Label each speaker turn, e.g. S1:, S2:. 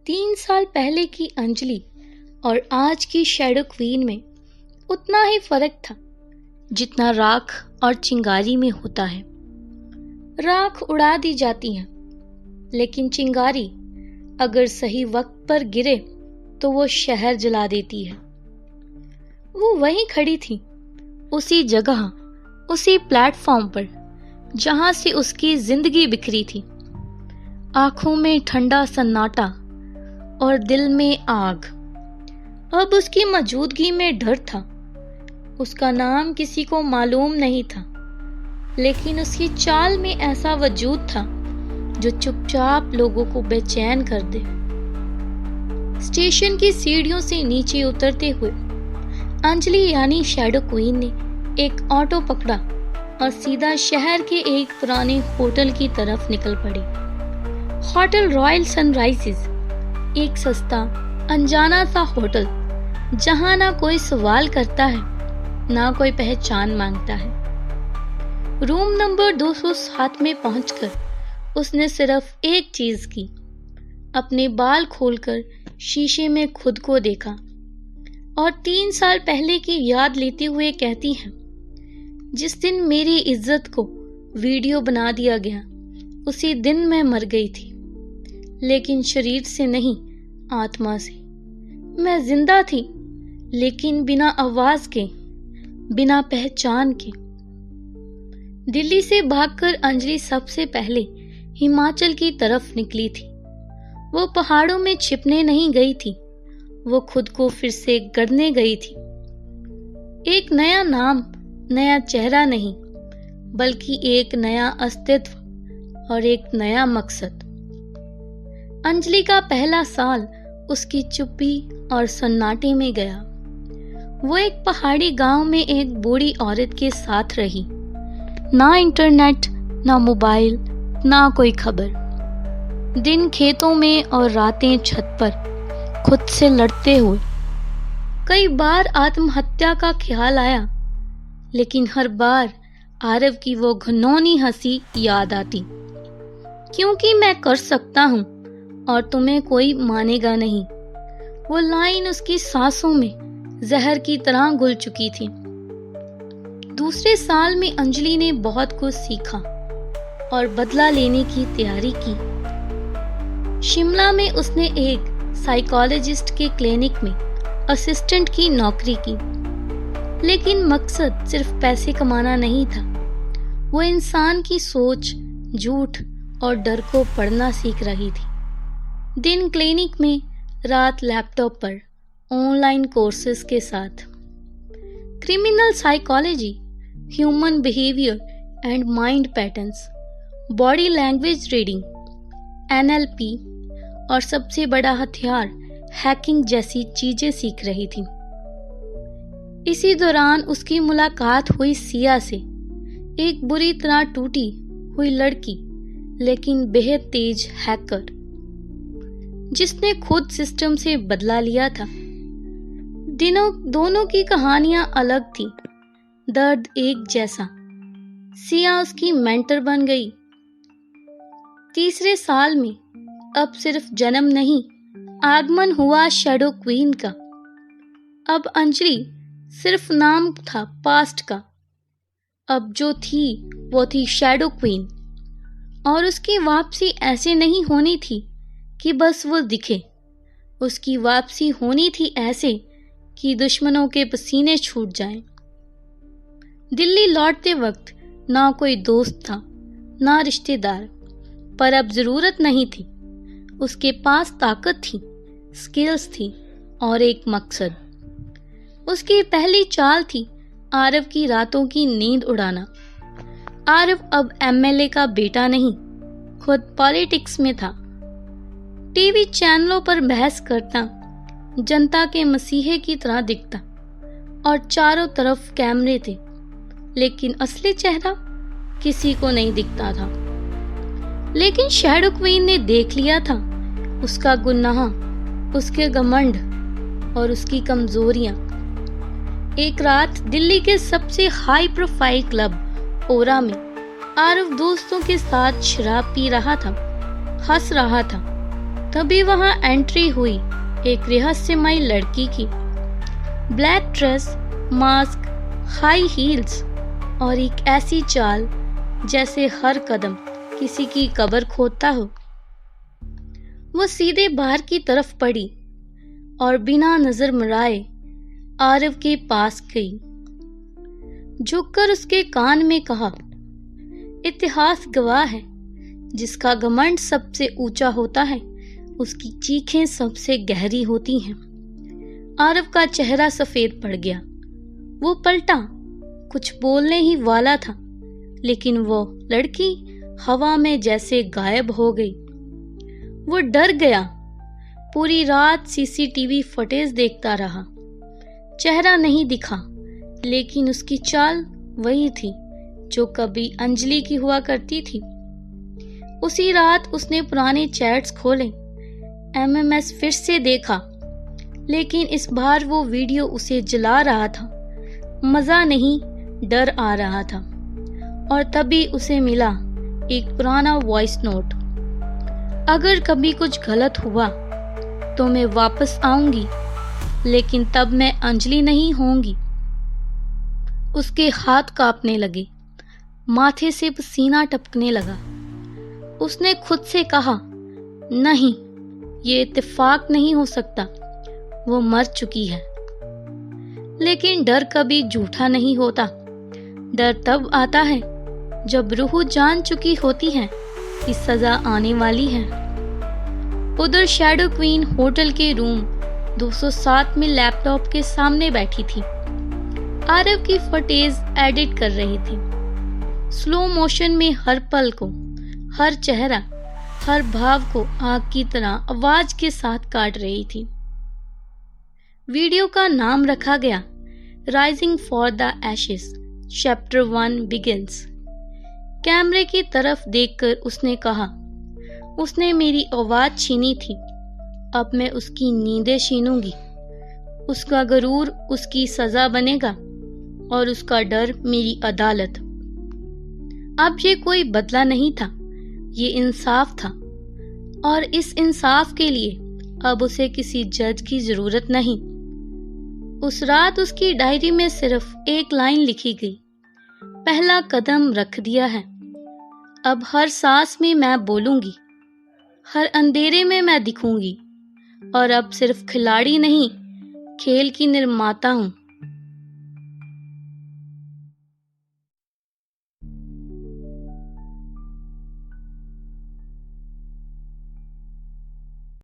S1: 3 साल पहले की अंजलि और आज की शैडो क्वीन में उतना ही फर्क था जितना राख और चिंगारी में होता है। राख उड़ा दी जाती है, लेकिन चिंगारी अगर सही वक्त पर गिरे तो वो शहर जला देती है। वो वहीं खड़ी थी, उसी जगह, उसी प्लेटफॉर्म पर जहां से उसकी जिंदगी बिखरी थी। आंखों में ठंडा सन्नाटा और दिल में आग। अब उसकी मौजूदगी में डर था। उसका नाम किसी को मालूम नहीं था, लेकिन उसकी चाल में ऐसा वजूद था जो चुपचाप लोगों को बेचैन कर दे। स्टेशन की सीढ़ियों से नीचे उतरते हुए अंजलि यानी शैडो क्वीन ने एक ऑटो पकड़ा और सीधा शहर के एक पुराने होटल की तरफ निकल पड़ी। होटल रॉयल सनराइजेस, एक सस्ता अनजाना सा होटल जहां ना कोई सवाल करता है, ना कोई पहचान मांगता है। रूम नंबर 207 में पहुंचकर उसने सिर्फ एक चीज की, अपने बाल खोलकर शीशे में खुद को देखा और 3 साल पहले की याद लेते हुए कहती है, जिस दिन मेरी इज्जत को वीडियो बना दिया गया उसी दिन मैं मर गई थी, लेकिन शरीर से नहीं, आत्मा से। मैं जिंदा थी, लेकिन बिना आवाज के, बिना पहचान के। दिल्ली से भागकर अंजलि सबसे पहले हिमाचल की तरफ निकली थी। वो पहाड़ों में छिपने नहीं गई थी, वो खुद को फिर से गढ़ने गई थी। एक नया नाम, नया चेहरा नहीं, बल्कि एक नया अस्तित्व और एक नया मकसद। अंजलि का पहला साल उसकी चुप्पी और सन्नाटे में गया। वो एक पहाड़ी गांव में एक बूढ़ी औरत के साथ रही। ना इंटरनेट, ना मोबाइल, ना कोई खबर। दिन खेतों में और रातें छत पर खुद से लड़ते हुए। कई बार आत्महत्या का ख्याल आया, लेकिन हर बार आरव की वो घिनौनी हंसी याद आती। क्योंकि मैं कर सकता हूं और तुम्हें कोई मानेगा नहीं। वो लाइन उसकी सांसों में जहर की तरह घुल चुकी थी। दूसरे साल में अंजलि ने बहुत कुछ सीखा और बदला लेने की तैयारी की। शिमला में उसने एक साइकोलॉजिस्ट के क्लिनिक में असिस्टेंट की नौकरी की, लेकिन मकसद सिर्फ पैसे कमाना नहीं था। वो इंसान की सोच, झूठ और डर को पढ़ना सीख रही थी। दिन क्लिनिक में, रात लैपटॉप पर ऑनलाइन कोर्सेज के साथ। Criminal psychology, human behaviour and mind patterns, body language reading, NLP और सबसे बड़ा हथियार हैकिंग जैसी चीजें सीख रही थी। इसी दौरान उसकी मुलाकात हुई सिया से, एक बुरी तरह टूटी हुई लड़की, लेकिन बेहद तेज हैकर, जिसने खुद सिस्टम से बदला लिया था। दोनों की कहानियां अलग थी, दर्द एक जैसा। सिया उसकी मेंटर बन गई। तीसरे साल में अब सिर्फ जन्म नहीं, आगमन हुआ शैडो क्वीन का। अब अंजलि सिर्फ नाम था पास्ट का। अब जो थी वो थी शैडो क्वीन, और उसकी वापसी ऐसे नहीं होनी थी कि बस वो दिखे। उसकी वापसी होनी थी ऐसे कि दुश्मनों के पसीने छूट जाएं। दिल्ली लौटते वक्त ना कोई दोस्त था, ना रिश्तेदार, पर अब जरूरत नहीं थी। उसके पास ताकत थी, स्किल्स थी और एक मकसद। उसकी पहली चाल थी आरव की रातों की नींद उड़ाना। आरव अब MLA का बेटा नहीं, खुद पॉलिटिक्स में था। टीवी चैनलों पर बहस करता, जनता के मसीहे की तरह दिखता, और चारों तरफ कैमरे थे, लेकिन असली चेहरा किसी को नहीं दिखता था। लेकिन शैडो क्वीन ने देख लिया था उसका गुनाह, उसके घमंड और उसकी कमजोरियां। एक रात दिल्ली के सबसे हाई प्रोफाइल क्लब ओरा में आरव दोस्तों के साथ शराब पी रहा था, हंस रहा था, तभी वहां एंट्री हुई एक रहस्यमयी लड़की की। Black dress, mask, high heels और एक ऐसी चाल जैसे हर कदम किसी की कब्र खोदता हो। वो सीधे बाहर की तरफ पड़ी और बिना नजर मिलाए आरव के पास गई। झुककर उसके कान में कहा, इतिहास गवाह है, जिसका घमंड सबसे ऊंचा होता है उसकी चीखें सबसे गहरी होती हैं। आरव का चेहरा सफेद पड़ गया। वो पलटा, कुछ बोलने ही वाला था, लेकिन वो लड़की हवा में जैसे गायब हो गई। वो डर गया। पूरी रात सीसीटीवी फुटेज देखता रहा। चेहरा नहीं दिखा, लेकिन उसकी चाल वही थी जो कभी अंजलि की हुआ करती थी। उसी रात उसने पुराने चैट्स खोले, एमएमएस फिर से देखा, लेकिन इस बार वो वीडियो उसे जला रहा था। मजा नहीं, डर आ रहा था। और तभी उसे मिला एक पुराना वॉइस नोट। अगर कभी कुछ गलत हुआ तो मैं वापस आऊंगी, लेकिन तब मैं अंजलि नहीं होंगी। उसके हाथ कांपने लगे, माथे से पसीना टपकने लगा। उसने खुद से कहा, नहीं, ये इत्तेफाक नहीं हो सकता, वो मर चुकी है। लेकिन डर कभी झूठा नहीं होता। डर तब आता है जब रूह जान चुकी होती है कि सजा आने वाली है। उधर शैडो क्वीन होटल के रूम 207 में लैपटॉप के सामने बैठी थी। आरव की फुटेज एडिट कर रही थी। स्लो मोशन में हर पल को, हर चेहरा, हर भाव को आग की तरह आवाज के साथ काट रही थी। वीडियो का नाम रखा गया rising for the ashes, chapter 1 begins. कैमरे की तरफ देखकर उसने कहा, उसने मेरी आवाज छीनी थी, अब मैं उसकी नींदें छीनूंगी। उसका गरूर उसकी सजा बनेगा और उसका डर मेरी अदालत। अब ये कोई बदला नहीं था, ये इंसाफ था। और इस इंसाफ के लिए अब उसे किसी जज की जरूरत नहीं। उस रात उसकी डायरी में सिर्फ एक लाइन लिखी गई, पहला कदम रख दिया है। अब हर सांस में मैं बोलूंगी, हर अंधेरे में मैं दिखूंगी, और अब सिर्फ खिलाड़ी नहीं, खेल की निर्माता हूं।